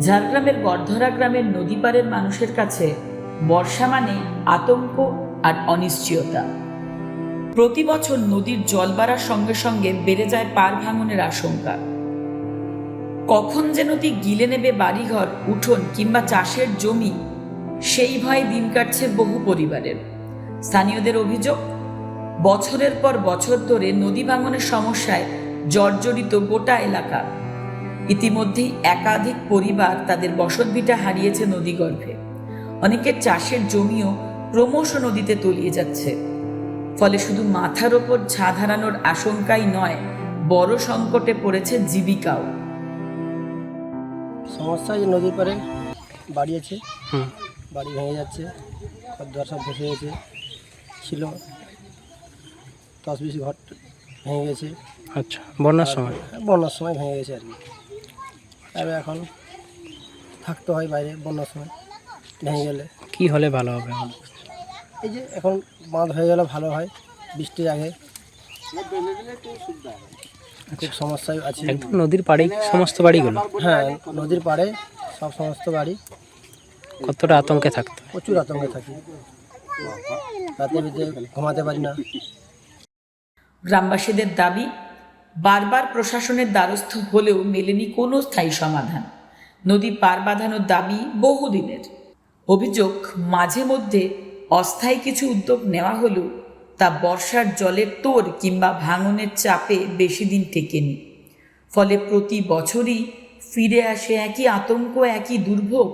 ঝাড়গ্রামের গড়ধরা গ্রামের নদী পাড়ের মানুষের কাছে বর্ষা মানে আতঙ্ক আর অনিশ্চয়তা। প্রতি বছর নদীর জল বাড়ার সঙ্গে সঙ্গে বেড়ে যায় পাড় ভাঙনের আশঙ্কা। কখন যে নদী গিলে নেবে বাড়িঘর, উঠোন কিংবা চাষের জমি, সেই ভয়ে দিন কাটছে বহু পরিবারের। স্থানীয়দের অভিযোগ, বছরের পর বছর ধরে নদী ভাঙনের সমস্যায় জর্জরিত গোটা এলাকা। ইতিমধ্যেই একাধিক পরিবার তাদের বসতভিটা হারিয়েছে নদীগর্ভে। অনেকের চাষের জমিও ক্রমশ নদীতে তলিয়ে যাচ্ছে। ফলে শুধু মাথার ওপর ছাদ হারানোর আশঙ্কাই নয়, বড় সংকটে পড়েছে জীবিকাও। সমস্যা যে নদীর পাড়ে বাড়ি আছে, বাড়ি ভেঙে যাচ্ছে, ঘর সব ভেসে গেছে, ছিল 10-20 ঘর ভেঙে গেছে। আচ্ছা, বন্যার সময়? বন্যার সময় ভেঙে গেছে আর কি। তবে এখন থাকতে হয় বাইরে বন্যার সময় ভেঙে গেলে। কি হলে ভালো হবে? এই যে এখন বাঁধ হয়ে গেলে ভালো হয়, বৃষ্টির আগে। খুব সমস্যায় আছে। একদম নদীর পাড়েই সমস্ত বাড়িগুলো? হ্যাঁ, নদীর পাড়ে সব সমস্ত বাড়ি। কতটা আতঙ্কে থাকতো? প্রচুর আতঙ্কে থাকি, রাতে বিতে ঘুমাতে পারি না। গ্রামবাসীদের দাবি, বারবার প্রশাসনের দ্বারস্থ হলেও মেলেনি কোনো স্থায়ী সমাধান। নদী পার বাঁধানোর দাবি বহুদিনের। অভিযোগ, মাঝে মধ্যে অস্থায়ী কিছু উদ্যোগ নেওয়া হলেও তা বর্ষার জলের তোড় কিংবা ভাঙনের চাপে বেশি দিন টেকেনি। ফলে প্রতি বছরই ফিরে আসে একই আতঙ্ক, একই দুর্ভোগ।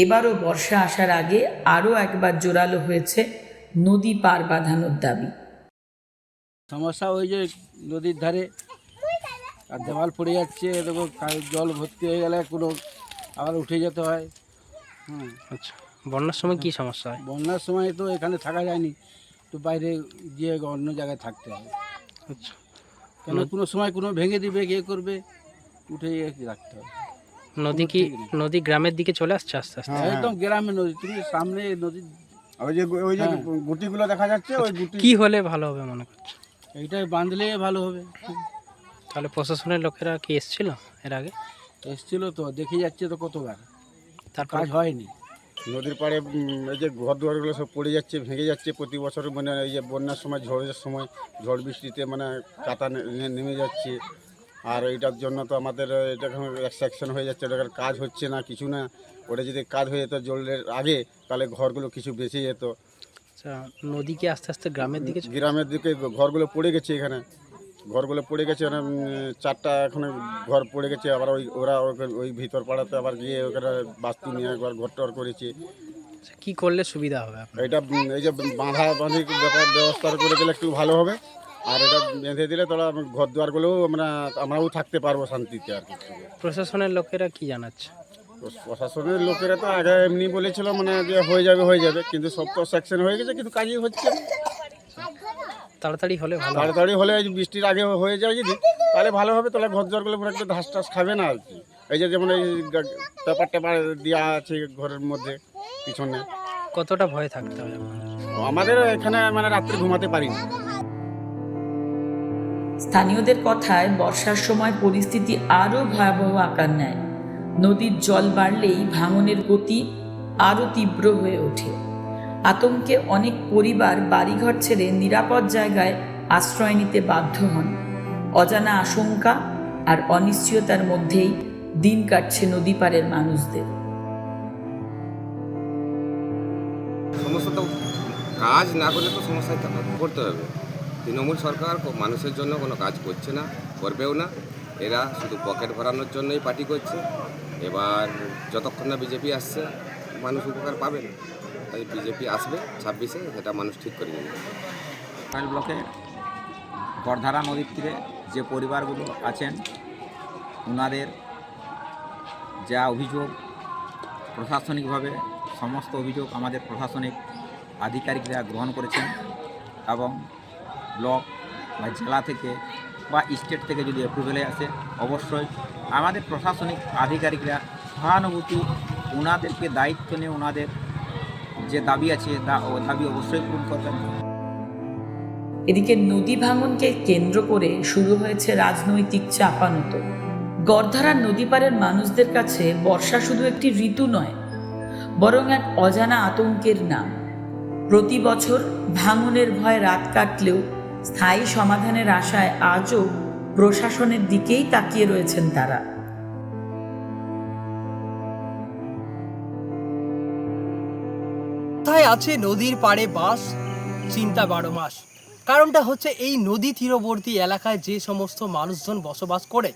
এবারও বর্ষা আসার আগে আরও একবার জোরালো হয়েছে নদী পার বাঁধানোর দাবি। সমস্যা ওই যে নদীর ধারে আর দেওয়াল পড়ে যাচ্ছে, এরকম জল ভর্তি হয়ে গেলে কোনো আবার উঠে যেতে হয়। আচ্ছা, বন্যার সময় কি সমস্যা হয়? বন্যার সময় তো এখানে থাকা যায়নি, তো বাইরে গিয়ে অন্য জায়গায় থাকতে হয়। আচ্ছা, কেন কোনো সময় কোনো ভেঙে দিবে, ইয়ে করবে, উঠে রাখতে হবে। নদী গ্রামের দিকে চলে আসছে আস্তে আস্তে? একদম গ্রামে নদী, তুমি সামনে নদী, ওই যে গুটিগুলো দেখা যাচ্ছে, ওই গুটি। কি হলে ভালো হবে মনে করছো? এইটাই বাঁধলে ভালো হবে। তাহলে প্রশাসনের লোকেরা কি এসেছিল এর আগে? এসছিল তো, দেখে যাচ্ছে তো কতবার, তার তারপর কাজ হয়নি। নদীর পাড়ে এই যে ঘর দুয়ারগুলো সব পড়ে যাচ্ছে, ভেঙে যাচ্ছে প্রতি বছর। মানে এই যে বন্যার সময়, ঝড়ের সময়, ঝড় বৃষ্টিতে মানে কাতা নেমে যাচ্ছে। আর এইটার জন্য তো আমাদের এটা সেকশন হয়ে যাচ্ছে, ওটার কাজ হচ্ছে না, কিছু না। ওটা যদি কাজ হয়ে যেত জলের আগে, তাহলে ঘরগুলো কিছু বেঁচে যেত। আচ্ছা, নদী কি আস্তে আস্তে গ্রামের দিকে গ্রামের দিকে ঘরগুলো পড়ে গেছে, এখানে ঘরগুলো পড়ে গেছে, মানে 4টা এখন ঘর পড়ে গেছে। আবার ওরা ওই ভিতর পাড়াতে আবার গিয়ে ওখানে বাস্তু নিয়ে একবার ঘর করেছে। কি করলে সুবিধা হবে আপনার? এটা এই যে বাঁধি ব্যবস্থা করে দিলে একটু ভালো হবে। আর এটা বেঁধে দিলে তাহলে ঘর দুয়ারগুলোও আমরাও থাকতে পারবো শান্তিতে আর কি। প্রশাসনের লোকেরা কি জানাচ্ছে? প্রশাসনের লোকেরা তো আগে এমনি বলেছিল মানে যে হয়ে যাবে, কিন্তু সব তো সেকশন হয়ে গেছে, কিন্তু কাজই হচ্ছে না। তাড়াতাড়ি হলে ভালো। তাড়াতাড়ি হলে বৃষ্টির আগে হয়ে যায় যদি, তাহলে ভালো হবে। তাহলে ঘর দুয়ারগুলো পুরো একটু ঘাস টাস খাবে না আর কি। এই যে যেমন এই পেপার টেপার দেওয়া আছে ঘরের মধ্যে পিছনে। কতটা ভয় থাকতে হবে আমাদের এখানে মানে রাত্রে ঘুমাতে পারি না। স্থানীয়দের কথায়, বর্ষার সময় পরিস্থিতি আরও ভয়াবহ আকার নেয়। নদীর জল বাড়লেই ভাঙনের গতি আরও তীব্র হয়ে ওঠে। আতঙ্কে অনেক পরিবার বাড়িঘর ছেড়ে নিরাপদ জায়গায় আশ্রয় নিতে বাধ্য হন। অজানা আশঙ্কা আর অনিশ্চয়তার মধ্যেই দিন কাটছে নদী পাড়ের মানুষদের। সমস্যা তো কাজ না করলে তো সমস্যায় পড়তে হবে। তৃণমূল সরকার মানুষের জন্য কোনো কাজ করছে না, করবেও না। এরা শুধু পকেট ভরানোর জন্যই পার্টি করছে। এবার যতক্ষণ না বিজেপি আসছে, মানুষ উপকার পাবে না। তাই বিজেপি আসবে 26-এ, সেটা মানুষ ঠিক করে নেবে। টাঙ্গাইল ব্লকের গড়ধারা নদীর তীরে যে পরিবারগুলো আছেন, ওনাদের যা অভিযোগ, প্রশাসনিকভাবে সমস্ত অভিযোগ আমাদের প্রশাসনিক আধিকারিকরা গ্রহণ করেছেন। এবং ব্লক বা জেলা থেকে বা স্টেট থেকে যদি অ্যাপ্রুভেলে আসে, অবশ্যই আমাদের প্রশাসনিক আধিকারিকরা সহানুভূতি, ওনাদেরকে দায়িত্ব নিয়ে ওনাদের যে দাবি আছে দাবি অবশ্যই পূরণ করবেন। এদিকে নদী ভাঙনকে কেন্দ্র করে শুরু হয়েছে রাজনৈতিক চাপানুতো। গড়ধারার নদী পাড়ের মানুষদের কাছে বর্ষা শুধু একটি ঋতু নয়, বরং এক অজানা আতঙ্কের নাম। প্রতি বছর ভাঙনের ভয়ে রাত কাটলেও স্থায়ী সমাধানের আশায় আজও প্রশাসনের দিকেই তাকিয়ে রয়েছেন তারা। কোথায় আছে নদীর পাড়ে বাস, চিন্তা 12 মাস। কারণটা হচ্ছে এই নদী তীরবর্তী এলাকায় যে সমস্ত মানুষজন বসবাস করে,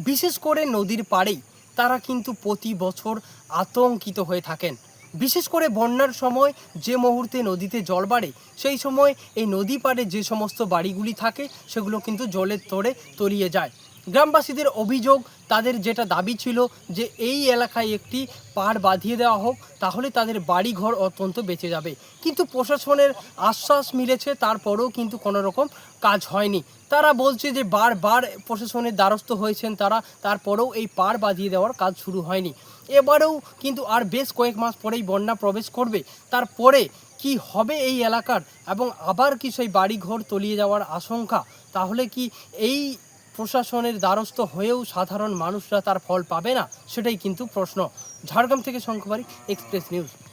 বিশেষ করে নদীর পাড়েই, তারা কিন্তু প্রতি বছর আতঙ্কিত হয়ে থাকেন। বিশেষ করে বন্যার সময় যে মুহূর্তে নদীতে জল বাড়ে, সেই সময় এই নদী পাড়ে যে সমস্ত বাড়িগুলি থাকে সেগুলো কিন্তু জলের তোড়ে তলিয়ে যায়। গ্রামবাসীদের অভিযোগ, তাদের যেটা দাবি ছিল যে এই এলাকায় একটি পাড় বাঁধিয়ে দেওয়া হোক, তাহলে তাদের বাড়িঘর অত্যন্ত বেঁচে যাবে। কিন্তু প্রশাসনের আশ্বাস মিলেছে, তারপরেও কিন্তু কোনো রকম কাজ হয়নি। তারা বলছে যে বারবার প্রশাসনের দ্বারস্থ হয়েছেন তারা, তারপরেও এই পাড় বাঁধিয়ে দেওয়ার কাজ শুরু হয়নি। এবারেও কিন্তু আর বেশ কয়েক মাস পরেই বন্যা প্রবেশ করবে। তারপরে কি হবে এই এলাকার, এবং আবার কি সেই বাড়িঘর তলিয়ে যাওয়ার আশঙ্কা? তাহলে কি এই প্রশাসনের দ্বারস্থ হয়েও সাধারণ মানুষরা তার ফল পাবে না? সেটাই কিন্তু প্রশ্ন। ঝাড়গ্রাম থেকে শঙ্করবাড়ি, এক্সপ্রেস নিউজ।